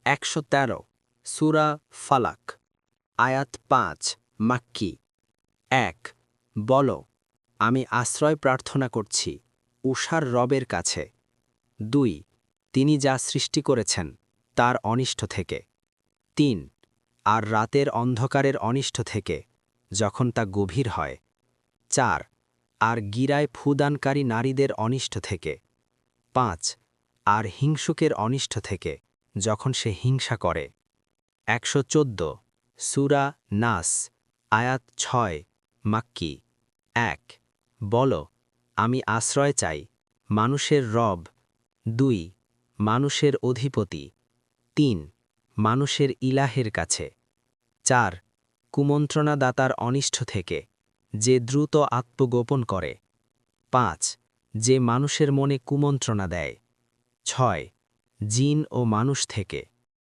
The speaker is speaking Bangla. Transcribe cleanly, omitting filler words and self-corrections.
113 সূরা ফালাক আয়াত 5 মাক্কি 1 বলো আমি আশ্রয় প্রার্থনা করছি উষার রবের কাছে 2 তিনি যা সৃষ্টি করেছেন তার অনিষ্ট থেকে 3 আর রাতের অন্ধকারের অনিষ্ট থেকে যখন তা গভীর হয় 4 আর গিরায় ফুদানকারী নারীদের অনিষ্ট থেকে 5 আর হিংসুকের অনিষ্ট থেকে যখন সে হিংসা করে 114 সূরা নাস আয়াত 6 মাক্কি 1 বলো আমি আশ্রয় চাই মানুষের রব 2 মানুষের অধিপতি 3 মানুষের ইলাহের কাছে 4 কুমন্ত্রণাদাতার অনিষ্ট থেকে যে দ্রুত আত্মগোপন করে 5 যে মানুষের মনে কুমন্ত্রণা দেয় 6 জিন ও মানুষ থেকে